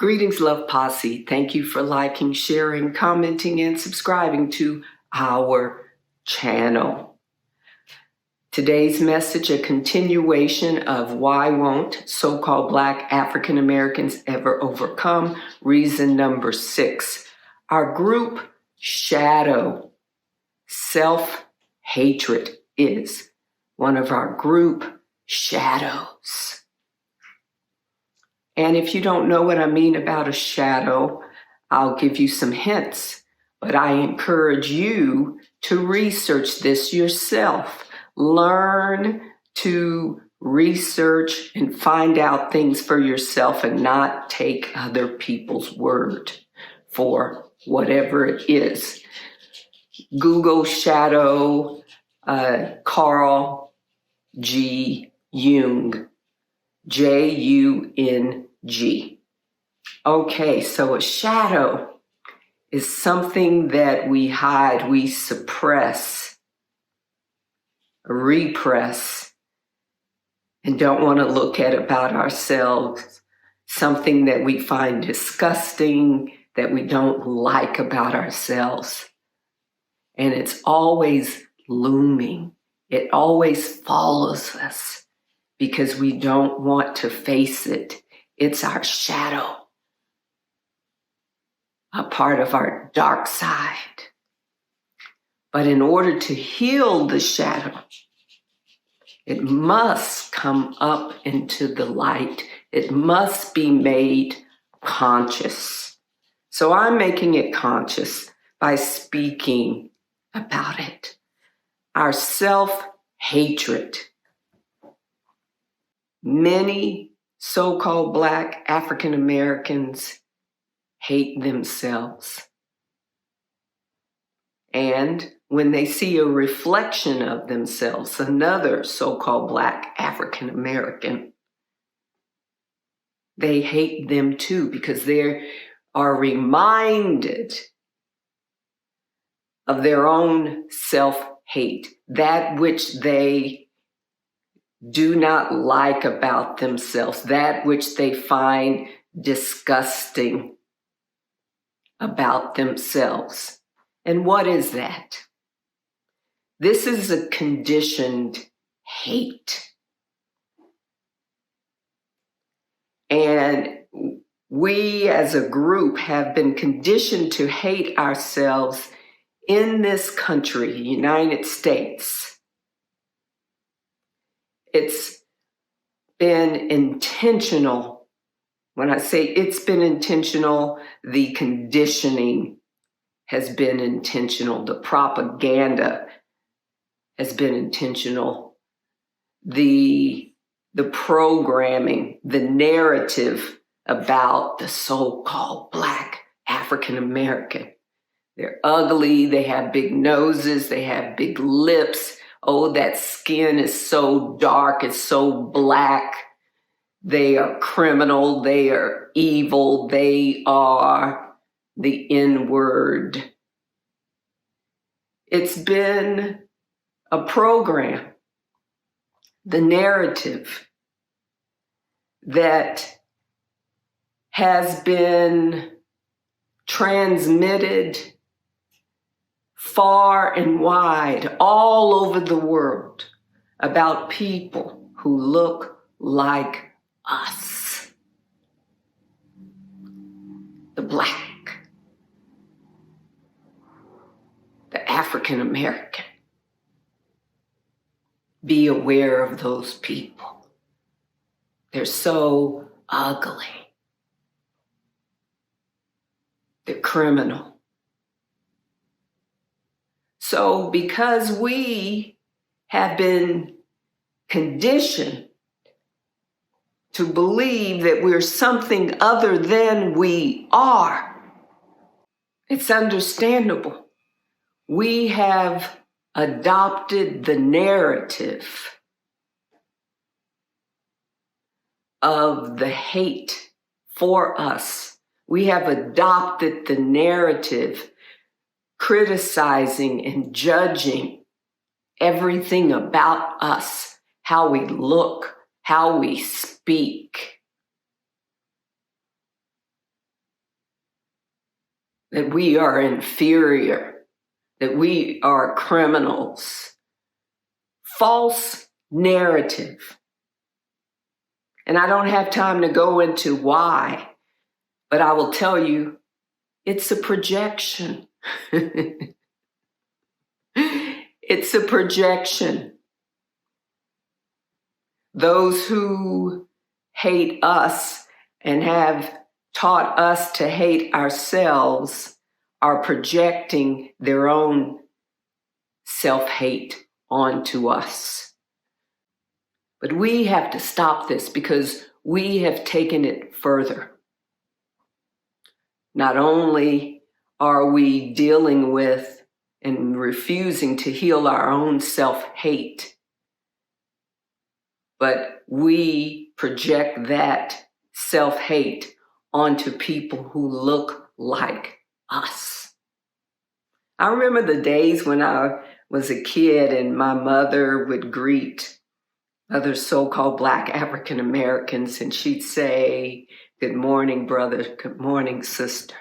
Greetings, Love Posse. Thank you for liking, sharing, commenting, and subscribing to our channel. Today's message, a continuation of Why Won't So-Called Black African Americans Ever Overcome? Reason number 6. Our group shadow, self-hatred, is one of our group shadows. And if you don't know what I mean about a shadow, I'll give you some hints. But I encourage you to research this yourself. Learn to research and find out things for yourself and not take other people's word for whatever it is. Google shadow, Carl G. Jung. Jung. Okay, so a shadow is something that we hide, we suppress, repress, and don't want to look at about ourselves. Something that we find disgusting, that we don't like about ourselves. And it's always looming. It always follows us. Because we don't want to face it. It's our shadow, a part of our dark side. But in order to heal the shadow, it must come up into the light. It must be made conscious. So I'm making it conscious by speaking about it. Our self-hatred. Many so-called Black African Americans hate themselves. And when they see a reflection of themselves, another so-called Black African American, they hate them too because they are reminded of their own self-hate, that which they do not like about themselves, that which they find disgusting about themselves. And what is that? This is a conditioned hate. And we as a group have been conditioned to hate ourselves in this country, United States. It's been intentional. When I say it's been intentional, the conditioning has been intentional. The propaganda has been intentional. The programming, the narrative about the so-called Black African American. They're ugly, they have big noses, they have big lips. Oh, that skin is so dark, it's so black. They are criminal, they are evil, they are the N-word. It's been a program, the narrative that has been transmitted far and wide, all over the world, about people who look like us. The Black, the African American. Be aware of those people. They're so ugly. They're criminal. So because we have been conditioned to believe that we're something other than we are, it's understandable. We have adopted the narrative of the hate for us. We have adopted the narrative criticizing and judging everything about us, how we look, how we speak. that we are inferior, that we are criminals. False narrative. And I don't have time to go into why, but I will tell you, it's a projection. It's a projection. Those who hate us and have taught us to hate ourselves are projecting their own self-hate onto us. But we have to stop this because we have taken it further. Not only are we dealing with and refusing to heal our own self-hate, but we project that self-hate onto people who look like us. I remember the days when I was a kid and my mother would greet other so-called Black African Americans and she'd say, "Good morning, brother. Good morning, sister."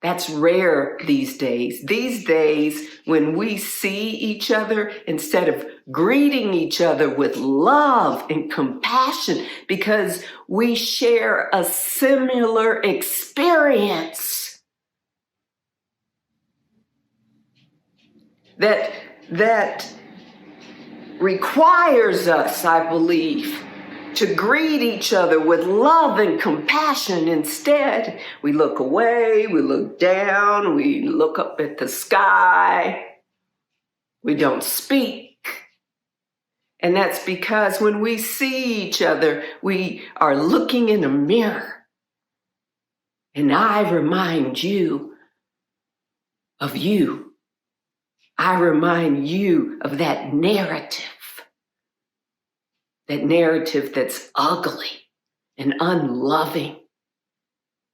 That's rare these days. These days, when we see each other, instead of greeting each other with love and compassion, because we share a similar experience, that requires us, I believe, to greet each other with love and compassion. Instead, we look away, we look down, we look up at the sky, we don't speak. And that's because when we see each other, we are looking in a mirror. And I remind you of you. I remind you of that narrative that's ugly and unloving.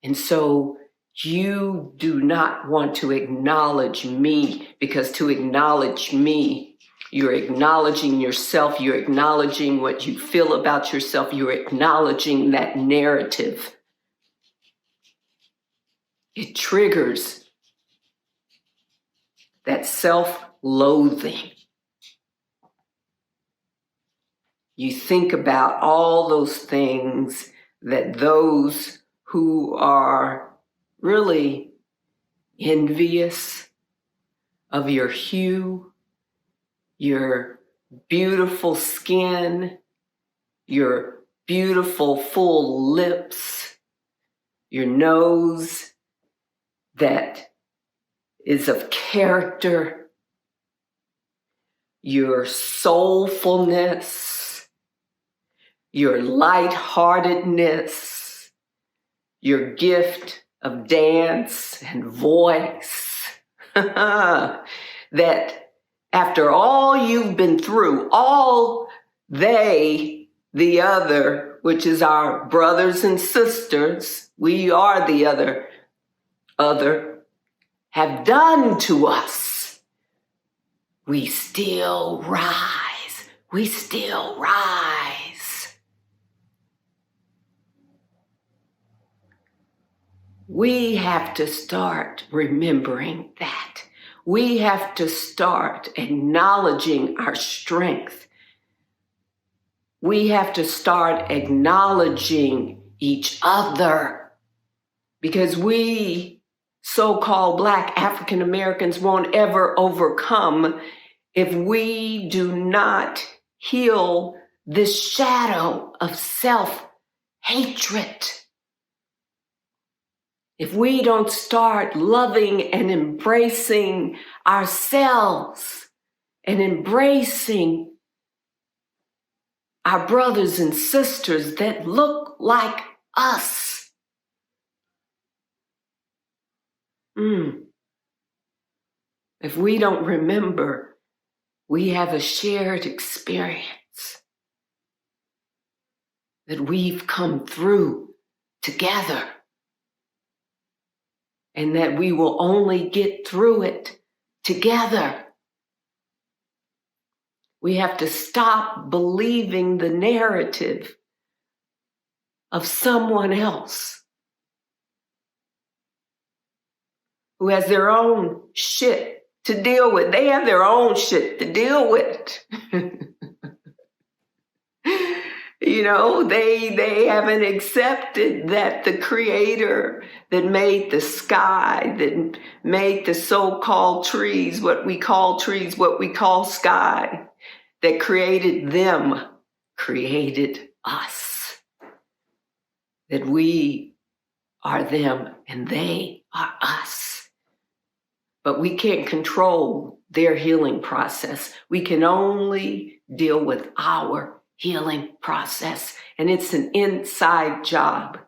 And so you do not want to acknowledge me, because to acknowledge me, you're acknowledging yourself, you're acknowledging what you feel about yourself, you're acknowledging that narrative. It triggers that self-loathing. You think about all those things that those who are really envious of your hue, your beautiful skin, your beautiful full lips, your nose that is of character, your soulfulness, your lightheartedness, your gift of dance and voice, that after all you've been through, all they, the other, which is our brothers and sisters, we are the other, have done to us, we still rise. We still rise. We have to start remembering that. We have to start acknowledging our strength. We have to start acknowledging each other, because we so-called Black African Americans won't ever overcome if we do not heal this shadow of self-hatred. If we don't start loving and embracing ourselves and embracing our brothers and sisters that look like us, if we don't remember, we have a shared experience that we've come through together, and that we will only get through it together. We have to stop believing the narrative of someone else. who has their own shit to deal with. They have their own shit to deal with. They haven't accepted that the creator that made the sky, that made the so-called trees, what we call sky, that created them, created us. That we are them and they are us. But we can't control their healing process. We can only deal with our healing process, and it's an inside job.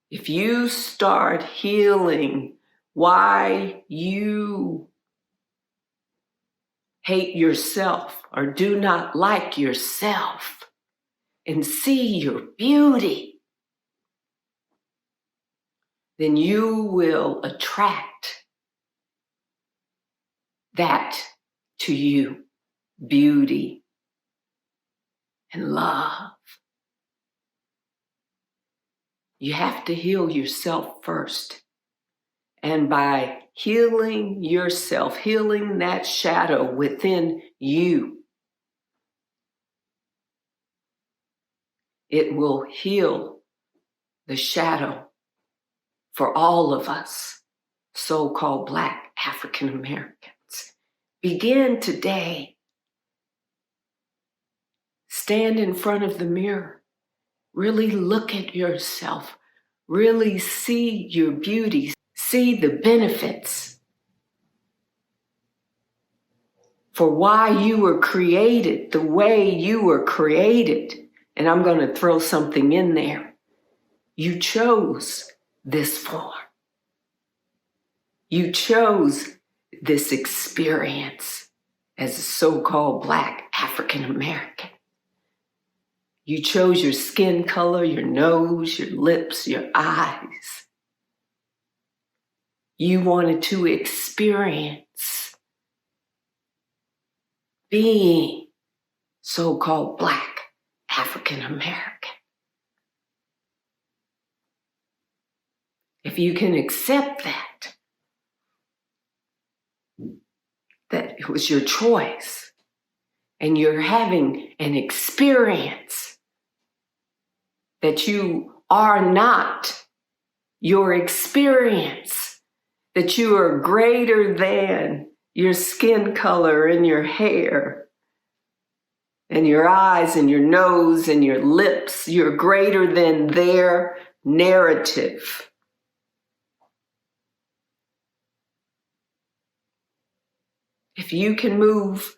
If you start healing why you hate yourself or do not like yourself and see your beauty, then you will attract that to you, beauty and love. You have to heal yourself first. And by healing yourself, healing that shadow within you, it will heal the shadow for all of us, so-called Black African Americans. Begin today. Stand in front of the mirror. Really look at yourself. Really see your beauty. See the benefits for why you were created the way you were created. And I'm going to throw something in there. You chose this form. You chose this experience as a so-called Black African American. You chose your skin color, your nose, your lips, your eyes. You wanted to experience being so-called Black African American. If you can accept that it was your choice, and you're having an experience that you are not your experience, that you are greater than your skin color and your hair and your eyes and your nose and your lips. You're greater than their narrative. If you can move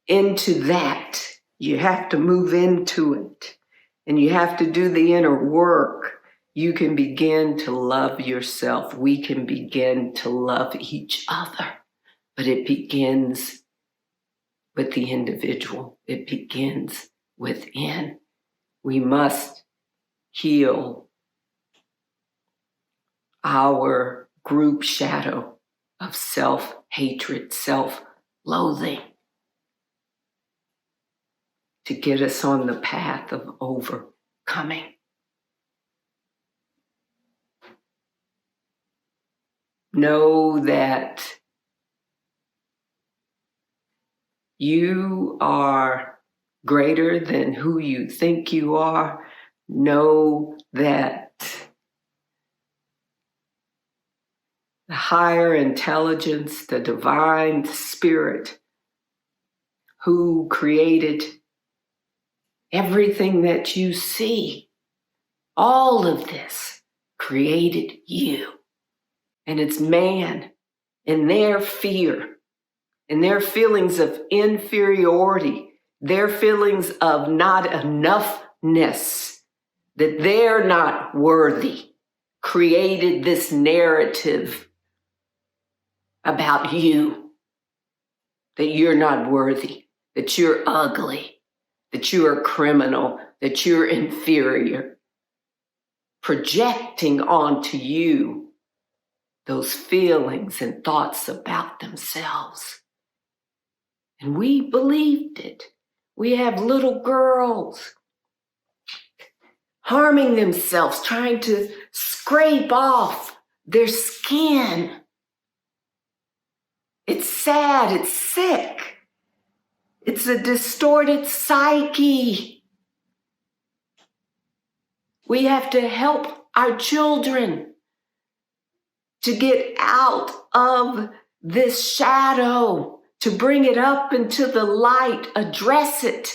into that, you have to move into it. And you have to do the inner work. You can begin to love yourself. We can begin to love each other. But it begins with the individual. It begins within. We must heal our group shadow of self-hatred, self-loathing, to get us on the path of overcoming. Know that you are greater than who you think you are. Know that the higher intelligence, the divine spirit who created everything that you see, all of this created you. And it's man and their fear and their feelings of inferiority, their feelings of not enoughness, that they're not worthy, created this narrative about you, that you're not worthy, that you're ugly, that you're a criminal, that you're inferior, projecting onto you those feelings and thoughts about themselves. And we believed it. We have little girls harming themselves, trying to scrape off their skin. It's sad, it's sick. It's a distorted psyche. We have to help our children to get out of this shadow, to bring it up into the light, address it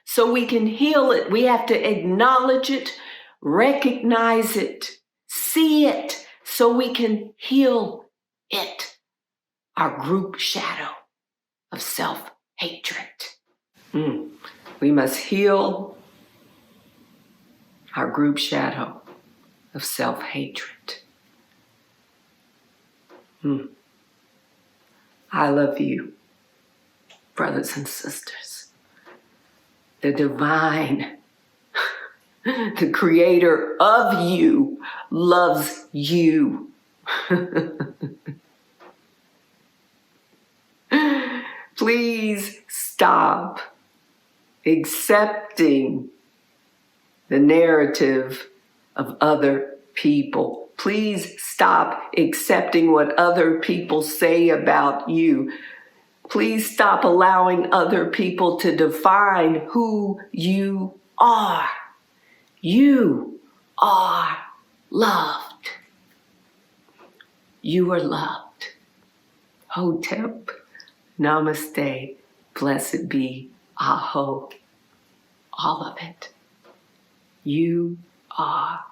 so we can heal it. We have to acknowledge it, recognize it, see it so we can heal it. Our group shadow of self-hatred. We must heal our group shadow of self-hatred. I love you, brothers and sisters. The divine, the creator of you, loves you. Please stop accepting the narrative of other people. Please stop accepting what other people say about you. Please stop allowing other people to define who you are. You are loved. You are loved. Hotep. Namaste, blessed be, Aho, all of it. You are